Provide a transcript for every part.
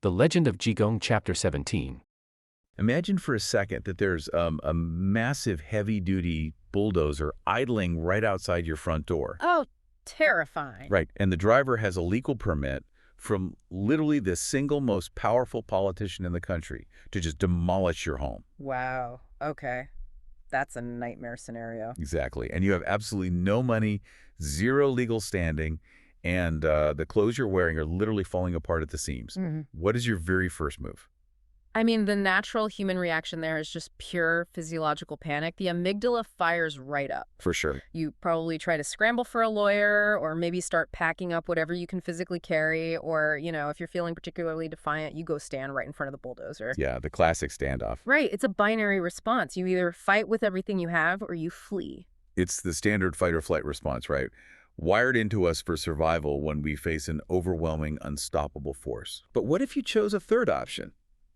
The Legend of Jigong, Chapter 17. Imagine for a second that there's a massive heavy-duty bulldozer idling right outside your front door. Oh, terrifying. Right, and the driver has a legal permit from literally the single most powerful politician in the country to just demolish your home. Wow. Okay. That's a nightmare scenario. Exactly, and you have absolutely no money, zero legal standing, and the clothes you're wearing are literally falling apart at the seams. What is your very first move? I mean, the natural human reaction there is just pure physiological panic. The amygdala fires right up. For sure. You probably try to scramble for a lawyer, or maybe start packing up whatever you can physically carry, or, if you're feeling particularly defiant, you go stand right in front of the bulldozer. Yeah, the classic standoff. Right. It's a binary response. You either fight with everything you have, or you flee. It's the standard fight-or-flight response, right? Wired into us for survival when we face an overwhelming, unstoppable force. But what if you chose a third option?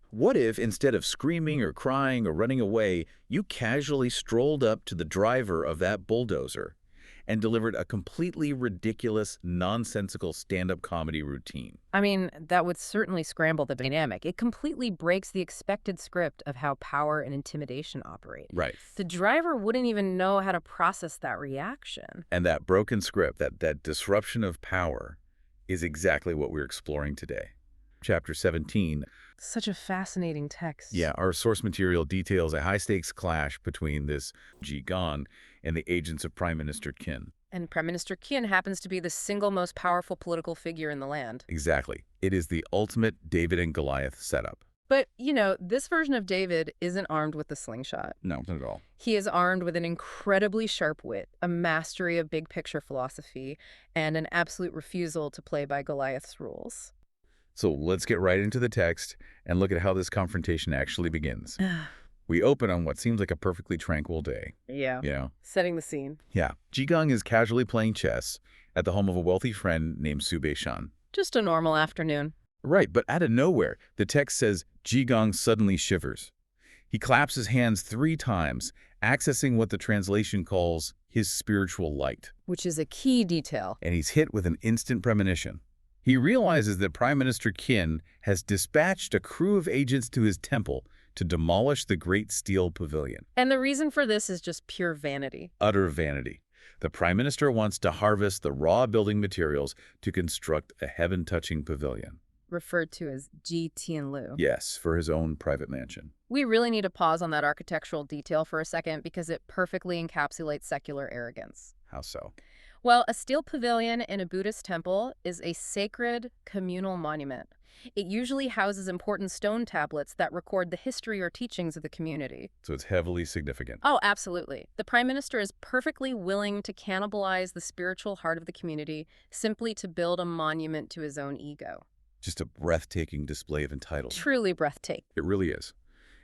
What if, instead of screaming or crying or running away, you casually strolled up to the driver of that bulldozer and delivered a completely ridiculous, nonsensical stand-up comedy routine? I mean, that would certainly scramble the dynamic. It completely breaks the expected script of how power and intimidation operate. Right. The driver wouldn't even know how to process that reaction. And that broken script, that disruption of power, is exactly what we're exploring today. Chapter 17. Such a fascinating text. Yeah, our source material details a high-stakes clash between this Jigong and the agents of Prime Minister Qin. And Prime Minister Qin happens to be the single most powerful political figure in the land. Exactly. It is the ultimate David and Goliath setup. But, this version of David isn't armed with the slingshot. No, not at all. He is armed with an incredibly sharp wit, a mastery of big-picture philosophy, and an absolute refusal to play by Goliath's rules. So let's get right into the text and look at how this confrontation actually begins. We open on what seems like a perfectly tranquil day. Yeah. Setting the scene. Yeah. Jigong is casually playing chess at the home of a wealthy friend named Shan. Just a normal afternoon. Right, but out of nowhere, the text says Jigong suddenly shivers. He claps his hands 3 times, accessing what the translation calls his spiritual light. Which is a key detail. And he's hit with an instant premonition. He realizes that Prime Minister Qin has dispatched a crew of agents to his temple to demolish the Great Stele Pavilion. And the reason for this is just pure vanity. Utter vanity. The Prime Minister wants to harvest the raw building materials to construct a heaven-touching pavilion. Referred to as Ji Tianlu. Yes, for his own private mansion. We really need to pause on that architectural detail for a second because it perfectly encapsulates secular arrogance. How so? Well, a steel pavilion in a Buddhist temple is a sacred communal monument. It usually houses important stone tablets that record the history or teachings of the community. So it's heavily significant. Oh, absolutely. The Prime Minister is perfectly willing to cannibalize the spiritual heart of the community simply to build a monument to his own ego. Just a breathtaking display of entitlement. Truly breathtaking. It really is.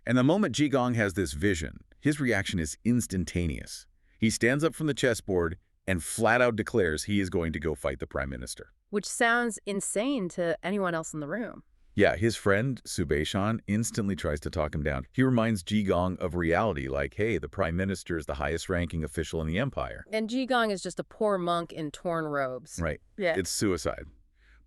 And the moment Jigong has this vision, his reaction is instantaneous. He stands up from the chessboard and flat out declares he is going to go fight the Prime Minister. Which sounds insane to anyone else in the room. Yeah, his friend, Shan, instantly tries to talk him down. He reminds Jigong of reality, like, hey, the Prime Minister is the highest-ranking official in the empire. And Jigong is just a poor monk in torn robes. Right. Yeah. It's suicide.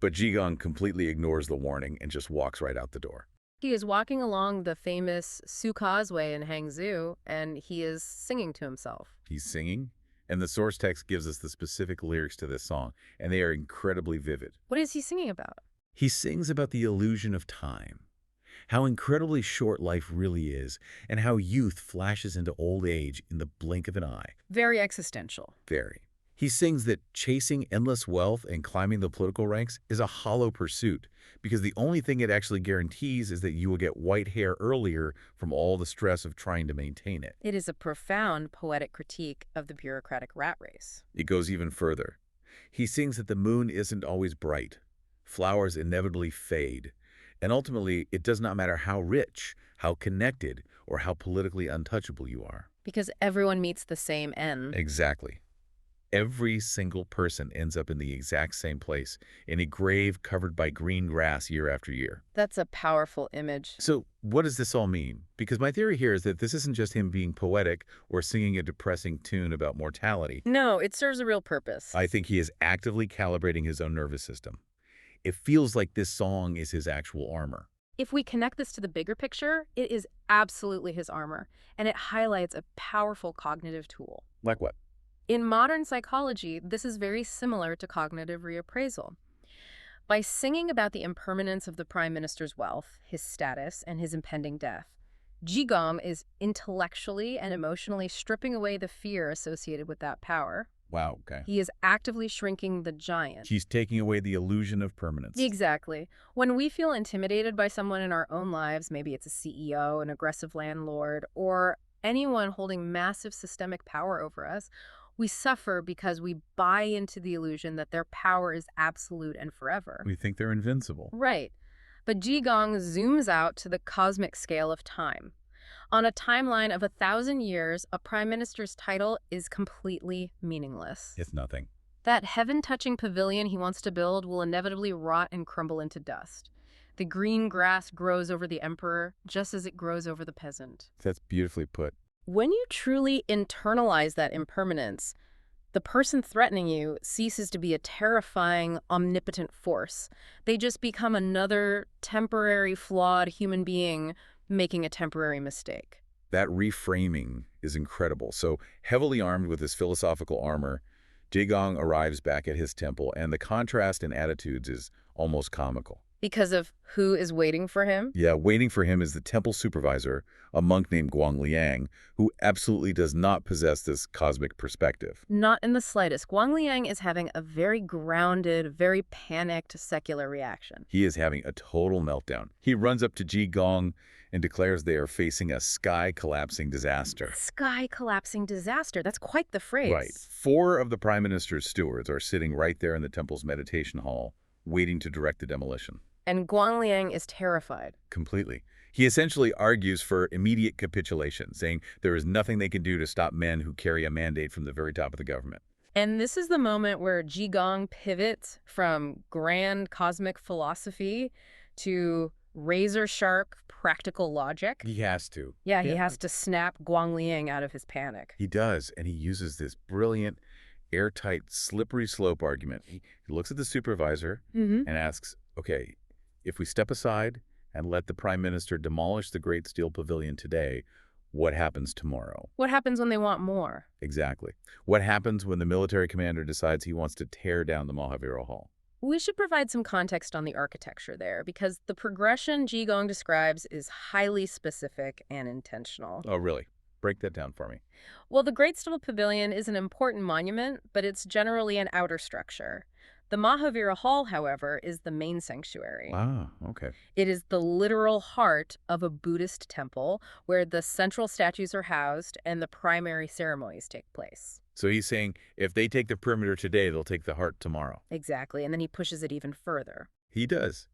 But Jigong completely ignores the warning and just walks right out the door. He is walking along the famous Su Causeway in Hangzhou, and he is singing to himself. He's singing? And the source text gives us the specific lyrics to this song, and they are incredibly vivid. What is he singing about? He sings about the illusion of time, how incredibly short life really is, and how youth flashes into old age in the blink of an eye. Very existential. Very. He sings that chasing endless wealth and climbing the political ranks is a hollow pursuit, because the only thing it actually guarantees is that you will get white hair earlier from all the stress of trying to maintain it. It is a profound poetic critique of the bureaucratic rat race. It goes even further. He sings that the moon isn't always bright. Flowers inevitably fade. And ultimately, it does not matter how rich, how connected, or how politically untouchable you are. Because everyone meets the same end. Exactly. Every single person ends up in the exact same place, in a grave covered by green grass year after year. That's a powerful image. So what does this all mean? Because my theory here is that this isn't just him being poetic or singing a depressing tune about mortality. No, it serves a real purpose. I think he is actively calibrating his own nervous system. It feels like this song is his actual armor. If we connect this to the bigger picture, it is absolutely his armor, and it highlights a powerful cognitive tool. Like what? In modern psychology, this is very similar to cognitive reappraisal. By singing about the impermanence of the prime minister's wealth, his status, and his impending death, Jigong is intellectually and emotionally stripping away the fear associated with that power. Wow, okay. He is actively shrinking the giant. He's taking away the illusion of permanence. Exactly. When we feel intimidated by someone in our own lives, maybe it's a CEO, an aggressive landlord, or anyone holding massive systemic power over us, we suffer because we buy into the illusion that their power is absolute and forever. We think they're invincible. Right. But Jigong zooms out to the cosmic scale of time. On a timeline of 1,000 years, a prime minister's title is completely meaningless. It's nothing. That heaven-touching pavilion he wants to build will inevitably rot and crumble into dust. The green grass grows over the emperor just as it grows over the peasant. That's beautifully put. When you truly internalize that impermanence, the person threatening you ceases to be a terrifying, omnipotent force. They just become another temporary, flawed human being making a temporary mistake. That reframing is incredible. So, heavily armed with his philosophical armor, Jigong arrives back at his temple, and the contrast in attitudes is almost comical. Because of who is waiting for him? Yeah, waiting for him is the temple supervisor, a monk named Guangliang, who absolutely does not possess this cosmic perspective. Not in the slightest. Guangliang is having a very grounded, very panicked secular reaction. He is having a total meltdown. He runs up to Jigong and declares they are facing a sky-collapsing disaster. Sky-collapsing disaster. That's quite the phrase. Right. 4 of the prime minister's stewards are sitting right there in the temple's meditation hall, waiting to direct the demolition. And Guangliang is terrified. Completely. He essentially argues for immediate capitulation, saying there is nothing they can do to stop men who carry a mandate from the very top of the government. And this is the moment where Jigong pivots from grand cosmic philosophy to razor-sharp practical logic. He has to. Yeah, he has to snap Guangliang out of his panic. He does, and he uses this brilliant, airtight, slippery slope argument. He looks at the supervisor and asks, okay, if we step aside and let the prime minister demolish the Great Steel Pavilion today, what happens tomorrow? What happens when they want more? Exactly. What happens when the military commander decides he wants to tear down the Mahavira Hall? We should provide some context on the architecture there, because the progression Jigong describes is highly specific and intentional. Oh, really? Break that down for me. Well, the Great Steel Pavilion is an important monument, but it's generally an outer structure. The Mahavira Hall, however, is the main sanctuary. Ah, okay. It is the literal heart of a Buddhist temple where the central statues are housed and the primary ceremonies take place. So he's saying if they take the perimeter today, they'll take the heart tomorrow. Exactly, and then he pushes it even further. He does.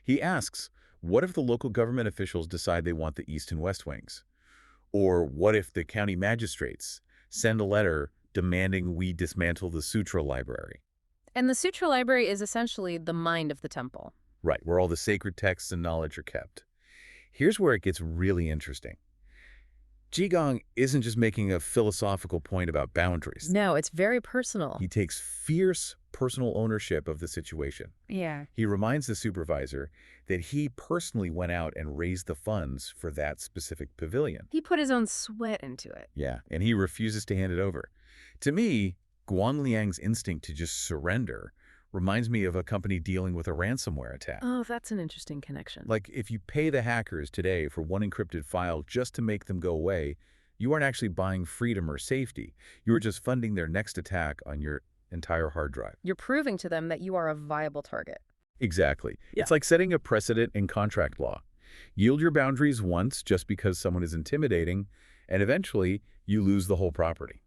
He asks, what if the local government officials decide they want the east and west wings? Or what if the county magistrates send a letter demanding we dismantle the sutra library? And the sutra library is essentially the mind of the temple. Right, where all the sacred texts and knowledge are kept. Here's where it gets really interesting. Jigong isn't just making a philosophical point about boundaries. No, it's very personal. He takes fierce personal ownership of the situation. Yeah. He reminds the supervisor that he personally went out and raised the funds for that specific pavilion. He put his own sweat into it. Yeah, and he refuses to hand it over. To me, Guanliang's instinct to just surrender reminds me of a company dealing with a ransomware attack. Oh, that's an interesting connection. Like, if you pay the hackers today for one encrypted file just to make them go away, you aren't actually buying freedom or safety. You're just funding their next attack on your entire hard drive. You're proving to them that you are a viable target. Exactly. Yeah. It's like setting a precedent in contract law. Yield your boundaries once just because someone is intimidating, and eventually you lose the whole property.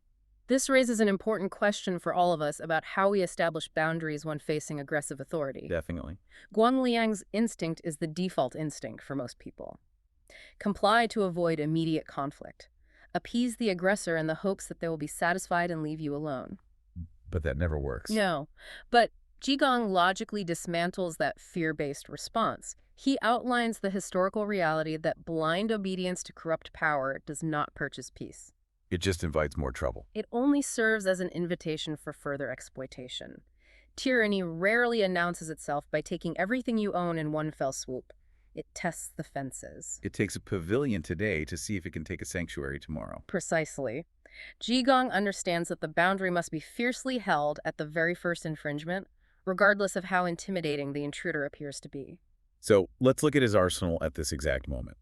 This raises an important question for all of us about how we establish boundaries when facing aggressive authority. Definitely. Guanliang's instinct is the default instinct for most people. Comply to avoid immediate conflict. Appease the aggressor in the hopes that they will be satisfied and leave you alone. But that never works. No, but Jigong logically dismantles that fear-based response. He outlines the historical reality that blind obedience to corrupt power does not purchase peace. It just invites more trouble. It only serves as an invitation for further exploitation. Tyranny rarely announces itself by taking everything you own in one fell swoop. It tests the fences. It takes a pavilion today to see if it can take a sanctuary tomorrow. Precisely. Jigong understands that the boundary must be fiercely held at the very first infringement, regardless of how intimidating the intruder appears to be. So let's look at his arsenal at this exact moment.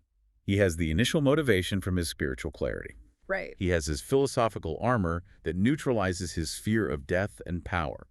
He has the initial motivation from his spiritual clarity. Right. He has his philosophical armor that neutralizes his fear of death and power.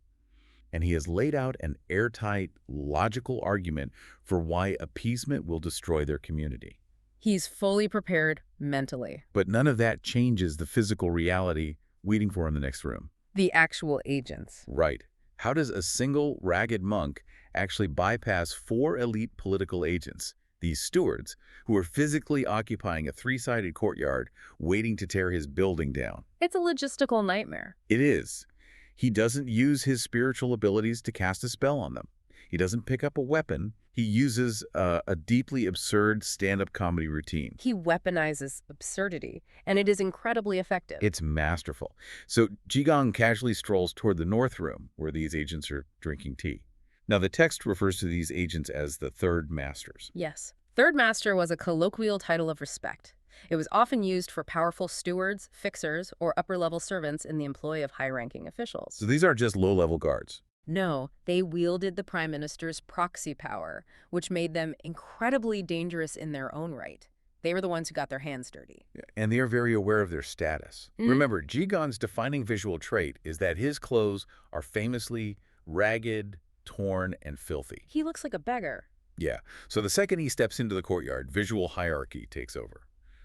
And he has laid out an airtight, logical argument for why appeasement will destroy their community. He's fully prepared mentally. But none of that changes the physical reality waiting for him in the next room. The actual agents. Right. How does a single ragged monk actually bypass 4 elite political agents, these stewards, who are physically occupying a 3-sided courtyard waiting to tear his building down? It's a logistical nightmare. It is. He doesn't use his spiritual abilities to cast a spell on them. He doesn't pick up a weapon. He uses a deeply absurd stand-up comedy routine. He weaponizes absurdity, and it is incredibly effective. It's masterful. So Jigong casually strolls toward the north room, where these agents are drinking tea. Now, the text refers to these agents as the Third Masters. Yes. Third Master was a colloquial title of respect. It was often used for powerful stewards, fixers, or upper-level servants in the employ of high-ranking officials. So these aren't just low-level guards. No, they wielded the prime minister's proxy power, which made them incredibly dangerous in their own right. They were the ones who got their hands dirty. And they are very aware of their status. Remember, Jigong's defining visual trait is that his clothes are famously ragged, torn, and filthy. He looks like a beggar. Yeah, so the second he steps into the courtyard, visual hierarchy takes over.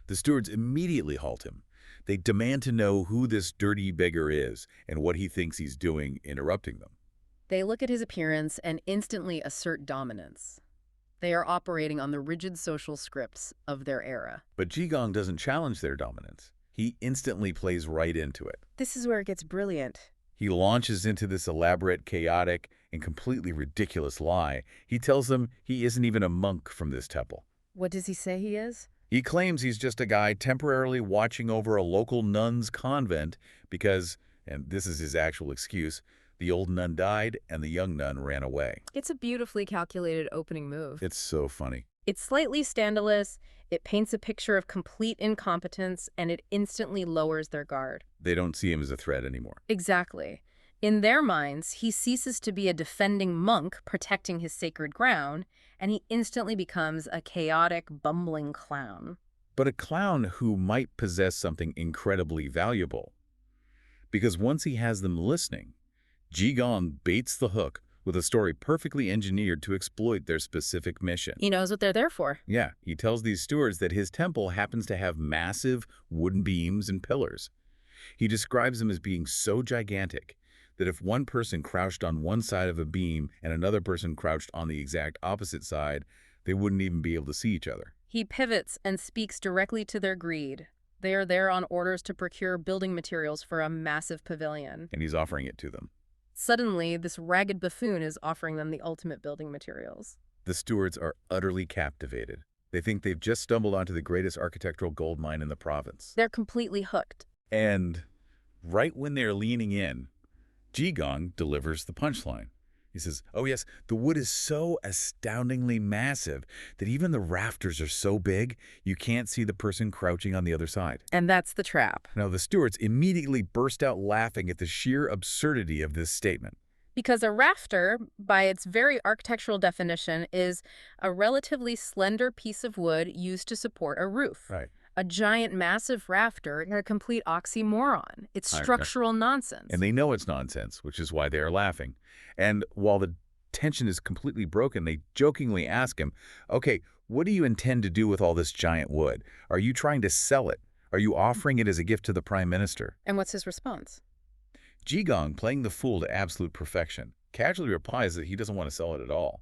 The stewards immediately halt him. They demand to know who this dirty beggar is and what he thinks he's doing interrupting them. They look at his appearance and instantly assert dominance. They are operating on the rigid social scripts of their era. But Jigong doesn't challenge their dominance. He instantly plays right into it. This is where it gets brilliant. He launches into this elaborate, chaotic, and completely ridiculous lie. He tells them he isn't even a monk from this temple. What does he say he is? He claims he's just a guy temporarily watching over a local nun's convent because, and this is his actual excuse, the old nun died and the young nun ran away. It's a beautifully calculated opening move. It's so funny. It's slightly scandalous, it paints a picture of complete incompetence, and it instantly lowers their guard. They don't see him as a threat anymore. Exactly. In their minds, he ceases to be a defending monk protecting his sacred ground, and he instantly becomes a chaotic, bumbling clown. But a clown who might possess something incredibly valuable. Because once he has them listening, Jigong baits the hook with a story perfectly engineered to exploit their specific mission. He knows what they're there for. Yeah, he tells these stewards that his temple happens to have massive wooden beams and pillars. He describes them as being so gigantic that if one person crouched on one side of a beam and another person crouched on the exact opposite side, they wouldn't even be able to see each other. He pivots and speaks directly to their greed. They are there on orders to procure building materials for a massive pavilion. And he's offering it to them. Suddenly, this ragged buffoon is offering them the ultimate building materials. The stewards are utterly captivated. They think they've just stumbled onto the greatest architectural gold mine in the province. They're completely hooked. And right when they're leaning in, Jigong delivers the punchline. He says, oh yes, the wood is so astoundingly massive that even the rafters are so big, you can't see the person crouching on the other side. And that's the trap. Now, the stewards immediately burst out laughing at the sheer absurdity of this statement. Because a rafter, by its very architectural definition, is a relatively slender piece of wood used to support a roof. Right. A giant, massive rafter is a complete oxymoron. It's structural nonsense. And they know it's nonsense, which is why they are laughing. And while the tension is completely broken, they jokingly ask him, okay, what do you intend to do with all this giant wood? Are you trying to sell it? Are you offering it as a gift to the prime minister? And what's his response? Jigong, playing the fool to absolute perfection, casually replies that he doesn't want to sell it at all.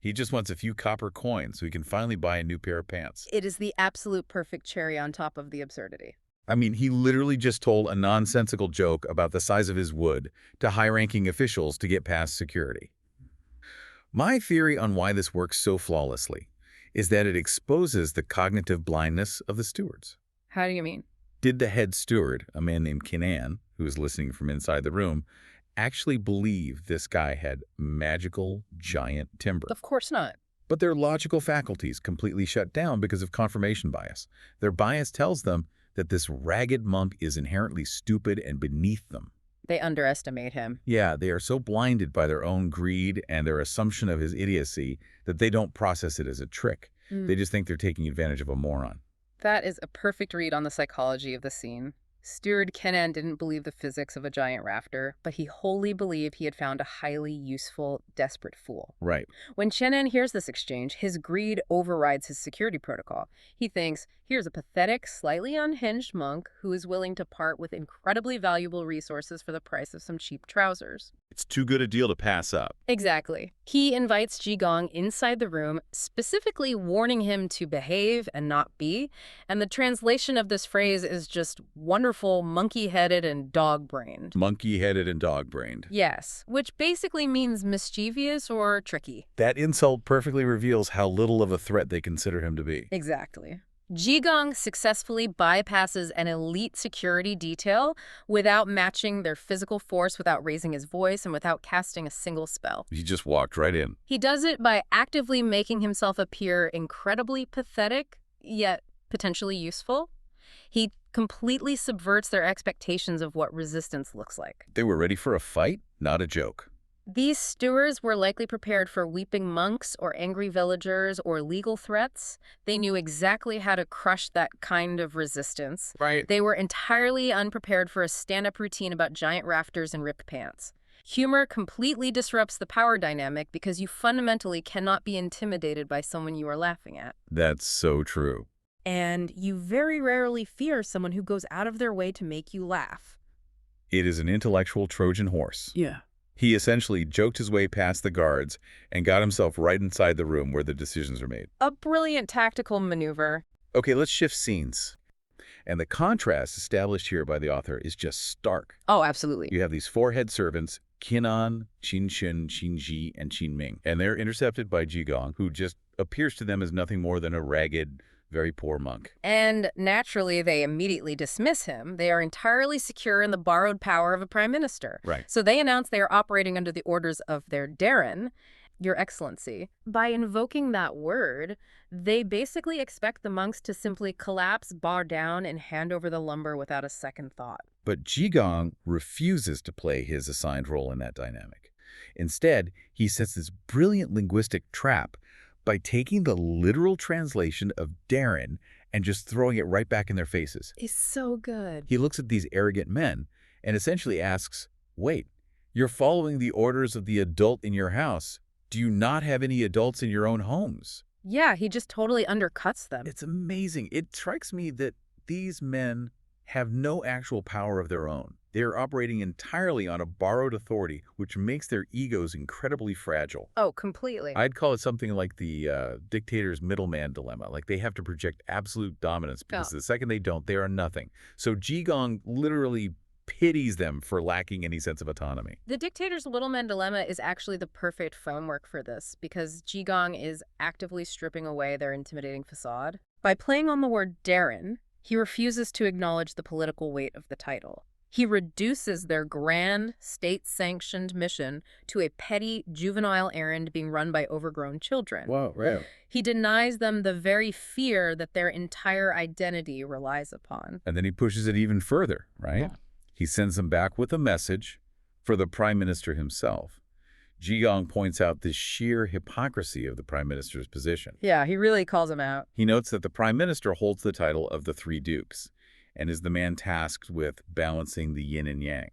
He just wants a few copper coins so he can finally buy a new pair of pants. It is the absolute perfect cherry on top of the absurdity. I mean, he literally just told a nonsensical joke about the size of his wood to high-ranking officials to get past security. My theory on why this works so flawlessly is that it exposes the cognitive blindness of the stewards. How do you mean? Did the head steward, a man named Kinan, who was listening from inside the room, actually believe this guy had magical giant timber. Of course not. But their logical faculties completely shut down because of confirmation bias. Their bias tells them that this ragged monk is inherently stupid and beneath them. They underestimate him. Yeah, they are so blinded by their own greed and their assumption of his idiocy that they don't process it as a trick. They just think they're taking advantage of a moron. That is a perfect read on the psychology of the scene. Steward Kenan didn't believe the physics of a giant rafter, but he wholly believed he had found a highly useful, desperate fool. Right. When Kenan hears this exchange, his greed overrides his security protocol. He thinks, here's a pathetic, slightly unhinged monk who is willing to part with incredibly valuable resources for the price of some cheap trousers. It's too good a deal to pass up. Exactly. He invites Jigong inside the room, specifically warning him to behave and not be, and the translation of this phrase is just wonderful, monkey-headed and dog-brained. Monkey-headed and dog-brained. Yes, which basically means mischievous or tricky. That insult perfectly reveals how little of a threat they consider him to be. Exactly. Jigong successfully bypasses an elite security detail without matching their physical force, without raising his voice, and without casting a single spell. He just walked right in. He does it by actively making himself appear incredibly pathetic, yet potentially useful. He completely subverts their expectations of what resistance looks like. They were ready for a fight, not a joke. These stewards were likely prepared for weeping monks or angry villagers or legal threats. They knew exactly how to crush that kind of resistance. Right. They were entirely unprepared for a stand-up routine about giant rafters and ripped pants. Humor completely disrupts the power dynamic because you fundamentally cannot be intimidated by someone you are laughing at. That's so true. And you very rarely fear someone who goes out of their way to make you laugh. It is an intellectual Trojan horse. Yeah. He essentially joked his way past the guards and got himself right inside the room where the decisions are made. A brilliant tactical maneuver. Okay, let's shift scenes. And the contrast established here by the author is just stark. Oh, absolutely. You have these four head servants, Qinan, Qinshun, Qinji, and Qinming. And they're intercepted by Jigong, who just appears to them as nothing more than a ragged, very poor monk. And naturally, they immediately dismiss him. They are entirely secure in the borrowed power of a prime minister. Right. So they announce they are operating under the orders of their Darren, Your Excellency. By invoking that word, they basically expect the monks to simply collapse, bow down, and hand over the lumber without a second thought. But Jigong refuses to play his assigned role in that dynamic. Instead, he sets this brilliant linguistic trap by taking the literal translation of Darren and just throwing it right back in their faces. It's so good. He looks at these arrogant men and essentially asks, wait, you're following the orders of the adult in your house. Do you not have any adults in your own homes? Yeah, he just totally undercuts them. It's amazing. It strikes me that these men have no actual power of their own. They are operating entirely on a borrowed authority, which makes their egos incredibly fragile. Oh, completely. I'd call it something like the dictator's middleman dilemma. Like they have to project absolute dominance because the second they don't, they are nothing. So Jigong literally pities them for lacking any sense of autonomy. The dictator's middleman dilemma is actually the perfect framework for this because Jigong is actively stripping away their intimidating facade. By playing on the word Darren, he refuses to acknowledge the political weight of the title. He reduces their grand, state-sanctioned mission to a petty, juvenile errand being run by overgrown children. Wow, right. He denies them the very fear that their entire identity relies upon. And then he pushes it even further, right? Yeah. He sends them back with a message for the prime minister himself. Jigong points out the sheer hypocrisy of the prime minister's position. Yeah, he really calls him out. He notes that the prime minister holds the title of the Three Dukes and is the man tasked with balancing the yin and yang.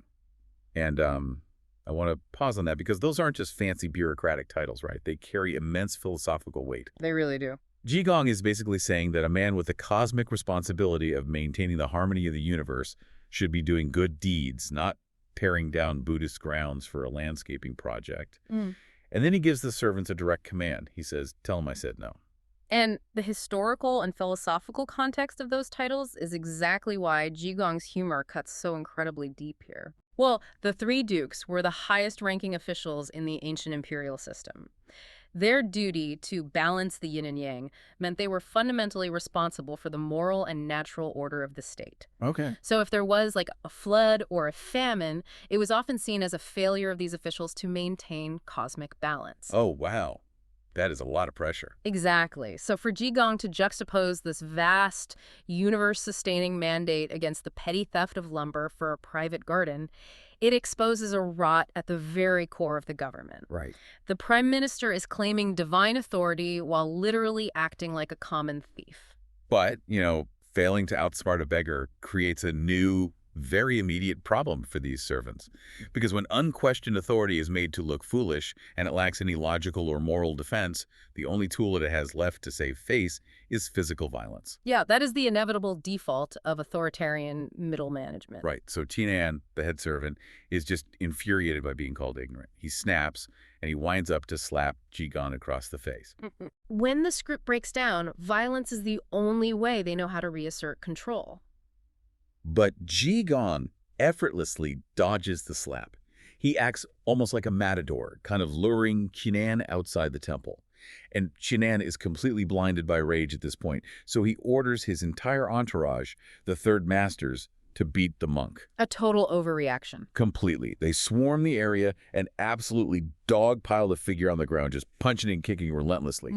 And I want to pause on that because those aren't just fancy bureaucratic titles, right? They carry immense philosophical weight. They really do. Jigong is basically saying that a man with the cosmic responsibility of maintaining the harmony of the universe should be doing good deeds, not tearing down Buddhist grounds for a landscaping project. And then he gives the servants a direct command. He says, tell him I said no. And the historical and philosophical context of those titles is exactly why Jigong's humor cuts so incredibly deep here. Well, the Three Dukes were the highest-ranking officials in the ancient imperial system. Their duty to balance the yin and yang meant they were fundamentally responsible for the moral and natural order of the state. Okay. So if there was like a flood or a famine, it was often seen as a failure of these officials to maintain cosmic balance. Oh, wow. That is a lot of pressure. Exactly. So for Jigong to juxtapose this vast, universe-sustaining mandate against the petty theft of lumber for a private garden, it exposes a rot at the very core of the government. Right. The prime minister is claiming divine authority while literally acting like a common thief. But, failing to outsmart a beggar creates a new, very immediate problem for these servants. Because when unquestioned authority is made to look foolish and it lacks any logical or moral defense, the only tool it has left to save face is physical violence. Yeah, that is the inevitable default of authoritarian middle management. Right. So Tinan, the head servant, is just infuriated by being called ignorant. He snaps and he winds up to slap Jigong across the face. When the script breaks down, violence is the only way they know how to reassert control. But Jigong effortlessly dodges the slap. He acts almost like a matador, kind of luring Qinan outside the temple. And Qinan is completely blinded by rage at this point, so he orders his entire entourage, the Third Masters, to beat the monk. A total overreaction. Completely. They swarm the area and absolutely dogpile the figure on the ground, just punching and kicking relentlessly.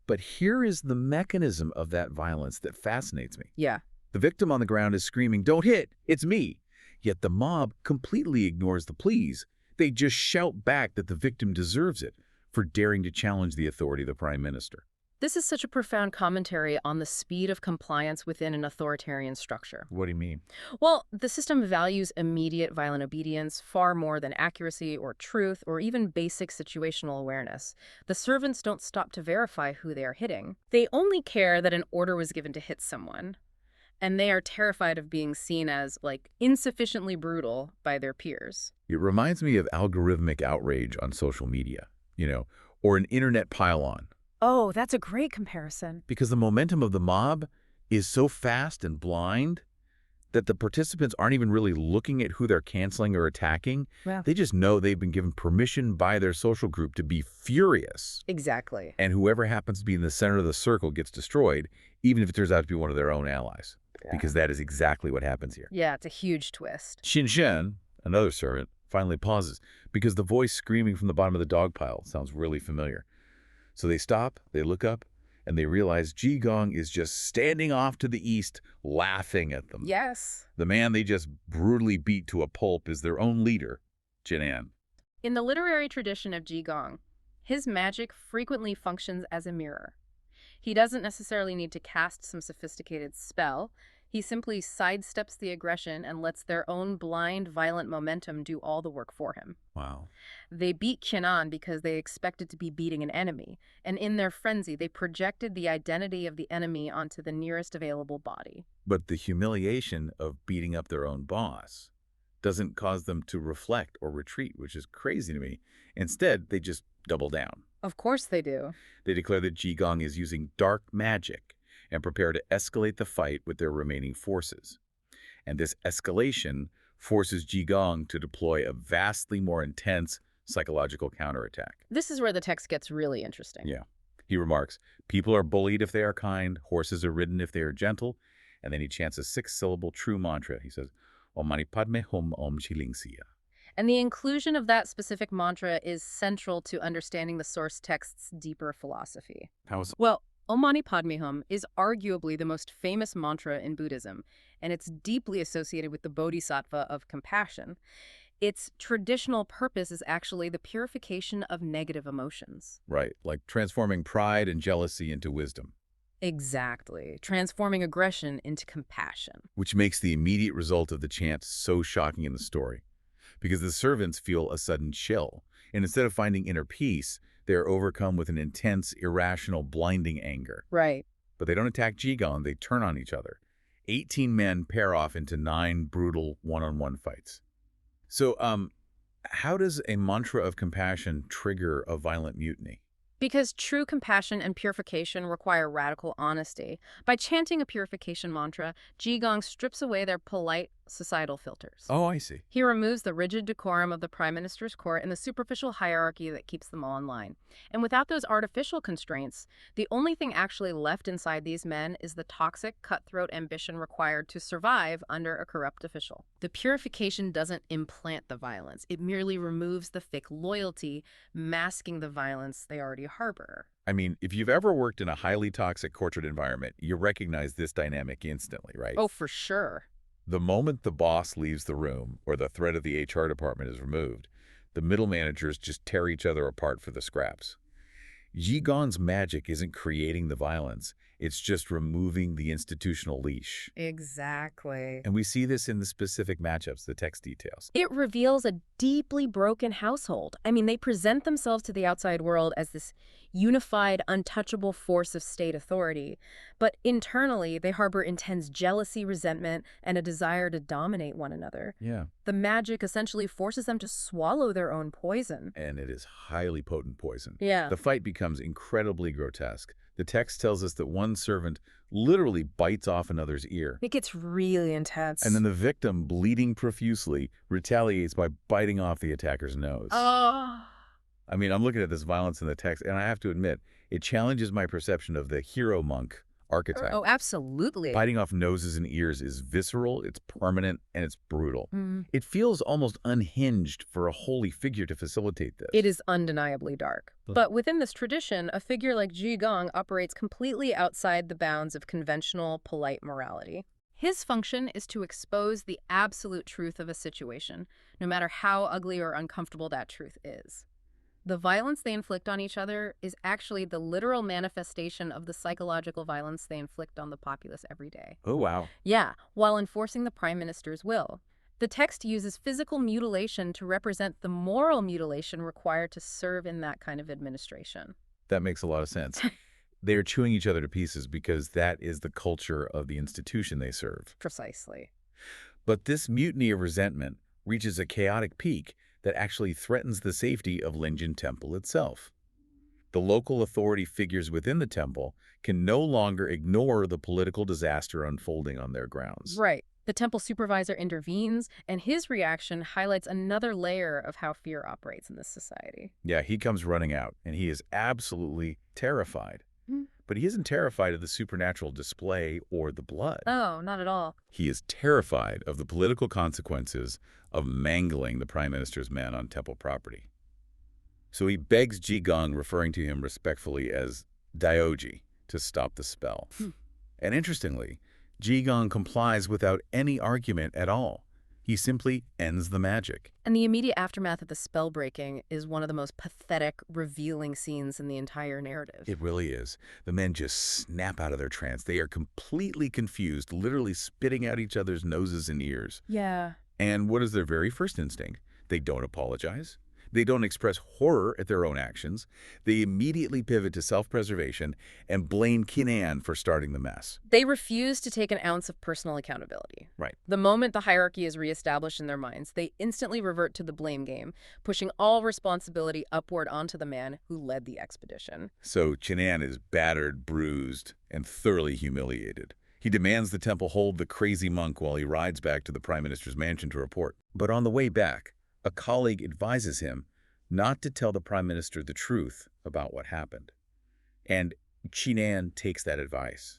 But here is the mechanism of that violence that fascinates me. Yeah. The victim on the ground is screaming, "Don't hit, it's me." Yet the mob completely ignores the pleas. They just shout back that the victim deserves it for daring to challenge the authority of the prime minister. This is such a profound commentary on the speed of compliance within an authoritarian structure. What do you mean? Well, the system values immediate violent obedience far more than accuracy or truth or even basic situational awareness. The servants don't stop to verify who they are hitting. They only care that an order was given to hit someone. And they are terrified of being seen as, insufficiently brutal by their peers. It reminds me of algorithmic outrage on social media, or an internet pile-on. Oh, that's a great comparison. Because the momentum of the mob is so fast and blind that the participants aren't even really looking at who they're canceling or attacking. Wow. They just know they've been given permission by their social group to be furious. Exactly. And whoever happens to be in the center of the circle gets destroyed, even if it turns out to be one of their own allies. Yeah. Because that is exactly what happens here. Yeah, it's a huge twist. Xinshen, another servant, finally pauses because the voice screaming from the bottom of the dog pile sounds really familiar. So they stop, they look up, and they realize Jigong is just standing off to the east, laughing at them. Yes. The man they just brutally beat to a pulp is their own leader, Jinan. In the literary tradition of Jigong, his magic frequently functions as a mirror. He doesn't necessarily need to cast some sophisticated spell. He simply sidesteps the aggression and lets their own blind, violent momentum do all the work for him. Wow. They beat Qinan because they expected to be beating an enemy, and in their frenzy, they projected the identity of the enemy onto the nearest available body. But the humiliation of beating up their own boss doesn't cause them to reflect or retreat, which is crazy to me. Instead, they just double down. Of course they do. They declare that Jigong is using dark magic and prepare to escalate the fight with their remaining forces. And this escalation forces Jigong to deploy a vastly more intense psychological counterattack. This is where the text gets really interesting. Yeah. He remarks, people are bullied if they are kind, horses are ridden if they are gentle, and then he chants a 6-syllable true mantra. He says, Om Mani Padme Hum Om Chiling Siya. And the inclusion of that specific mantra is central to understanding the source text's deeper philosophy. How is Well, Om Mani Padme Hum is arguably the most famous mantra in Buddhism, and it's deeply associated with the bodhisattva of compassion. Its traditional purpose is actually the purification of negative emotions. Right, like transforming pride and jealousy into wisdom. Exactly. Transforming aggression into compassion. Which makes the immediate result of the chant so shocking in the story. Because the servants feel a sudden chill, and instead of finding inner peace, they are overcome with an intense, irrational, blinding anger. Right. But they don't attack Jigong, they turn on each other. 18 men pair off into 9 brutal one-on-one fights. So, how does a mantra of compassion trigger a violent mutiny? Because true compassion and purification require radical honesty. By chanting a purification mantra, Jigong strips away their polite, societal filters. Oh, I see. He removes the rigid decorum of the prime minister's court and the superficial hierarchy that keeps them all in line. And without those artificial constraints, the only thing actually left inside these men is the toxic, cutthroat ambition required to survive under a corrupt official. The purification doesn't implant the violence. It merely removes the fake loyalty, masking the violence they already harbor. I mean, if you've ever worked in a highly toxic corporate environment, you recognize this dynamic instantly, right? Oh, for sure. The moment the boss leaves the room or the threat of the HR department is removed, the middle managers just tear each other apart for the scraps. Jigong's magic isn't creating the violence. It's just removing the institutional leash. Exactly. And we see this in the specific matchups, the text details. It reveals a deeply broken household. I mean, they present themselves to the outside world as this unified, untouchable force of state authority. But internally, they harbor intense jealousy, resentment, and a desire to dominate one another. Yeah. The magic essentially forces them to swallow their own poison. And it is highly potent poison. Yeah. The fight becomes incredibly grotesque. The text tells us that one servant literally bites off another's ear. It gets really intense. And then the victim, bleeding profusely, retaliates by biting off the attacker's nose. Oh. I mean, I'm looking at this violence in the text, and I have to admit, it challenges my perception of the hero monk archetype. Oh, absolutely. Biting off noses and ears is visceral, it's permanent, and it's brutal. Mm. It feels almost unhinged for a holy figure to facilitate this. It is undeniably dark. But within this tradition, a figure like Jigong operates completely outside the bounds of conventional, polite morality. His function is to expose the absolute truth of a situation, no matter how ugly or uncomfortable that truth is. The violence they inflict on each other is actually the literal manifestation of the psychological violence they inflict on the populace every day. Oh, wow. Yeah, while enforcing the prime minister's will. The text uses physical mutilation to represent the moral mutilation required to serve in that kind of administration. That makes a lot of sense. They are chewing each other to pieces because that is the culture of the institution they serve. Precisely. But this mutiny of resentment reaches a chaotic peak that actually threatens the safety of Linjin Temple itself. The local authority figures within the temple can no longer ignore the political disaster unfolding on their grounds. Right. The temple supervisor intervenes, and his reaction highlights another layer of how fear operates in this society. Yeah, he comes running out, and he is absolutely terrified. But he isn't terrified of the supernatural display or the blood. Oh, not at all. He is terrified of the political consequences of mangling the prime minister's men on temple property. So he begs Jigong, referring to him respectfully as Daioji, to stop the spell. And interestingly, Jigong complies without any argument at all. He simply ends the magic. And the immediate aftermath of the spell breaking is one of the most pathetic, revealing scenes in the entire narrative. It really is. The men just snap out of their trance. They are completely confused, literally spitting out each other's noses and ears. Yeah. And what is their very first instinct? They don't apologize. They don't express horror at their own actions. They immediately pivot to self-preservation and blame Qinan for starting the mess. They refuse to take an ounce of personal accountability. Right. The moment the hierarchy is reestablished in their minds, they instantly revert to the blame game, pushing all responsibility upward onto the man who led the expedition. So Qinan is battered, bruised, and thoroughly humiliated. He demands the temple hold the crazy monk while he rides back to the prime minister's mansion to report. But on the way back, a colleague advises him not to tell the prime minister the truth about what happened. And Qinan takes that advice.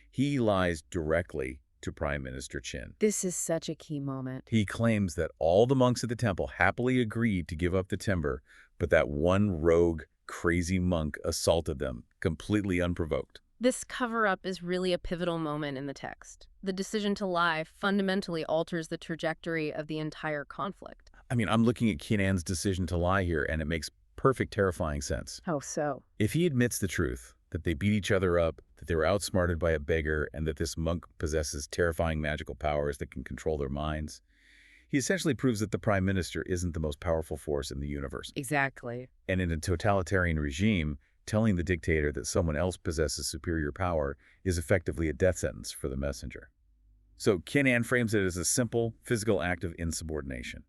He lies directly to Prime Minister Qin. This is such a key moment. He claims that all the monks at the temple happily agreed to give up the timber, but that one rogue, crazy monk assaulted them, completely unprovoked. This cover-up is really a pivotal moment in the text. The decision to lie fundamentally alters the trajectory of the entire conflict. I mean, I'm looking at Qinan's decision to lie here, and it makes perfect, terrifying sense. How so? If he admits the truth, that they beat each other up, that they were outsmarted by a beggar, and that this monk possesses terrifying magical powers that can control their minds, he essentially proves that the prime minister isn't the most powerful force in the universe. Exactly. And in a totalitarian regime, telling the dictator that someone else possesses superior power is effectively a death sentence for the messenger. So Qinan frames it as a simple, physical act of insubordination.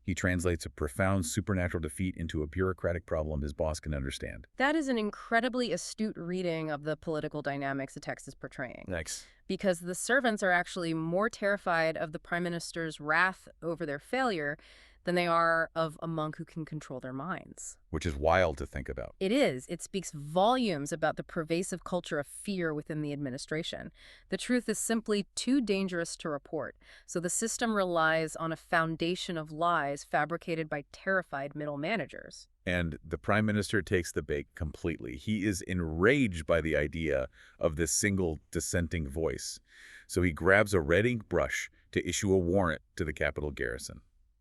He translates a profound supernatural defeat into a bureaucratic problem his boss can understand. That is an incredibly astute reading of the political dynamics the text is portraying. Thanks. because the servants are actually more terrified of the prime minister's wrath over their failure than they are of a monk who can control their minds. Which is wild to think about. It is. It speaks volumes about the pervasive culture of fear within the administration. The truth is simply too dangerous to report, so the system relies on a foundation of lies fabricated by terrified middle managers. And the prime minister takes the bait completely. He is enraged by the idea of this single dissenting voice. So he grabs a red ink brush to issue a warrant to the capital garrison.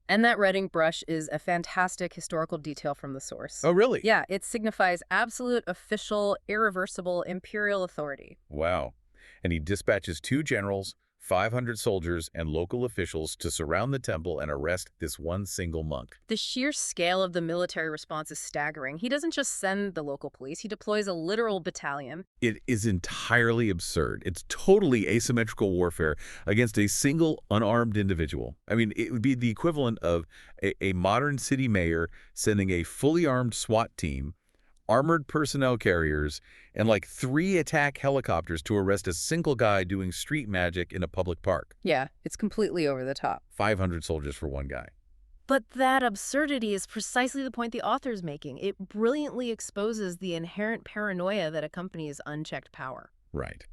And that red ink brush is a fantastic historical detail from the source. Oh, really? Yeah, it signifies absolute, official, irreversible imperial authority. Wow. And he dispatches 2 generals, 500 soldiers, and local officials to surround the temple and arrest this one single monk. The sheer scale of the military response is staggering. He doesn't just send the local police, he deploys a literal battalion. It is entirely absurd. It's totally asymmetrical warfare against a single unarmed individual. I mean, it would be the equivalent of a modern city mayor sending a fully armed SWAT team, armored personnel carriers, and like 3 attack helicopters to arrest a single guy doing street magic in a public park. Yeah, it's completely over the top. 500 soldiers for one guy. But that absurdity is precisely the point the author's making. It brilliantly exposes the inherent paranoia that accompanies unchecked power. Right.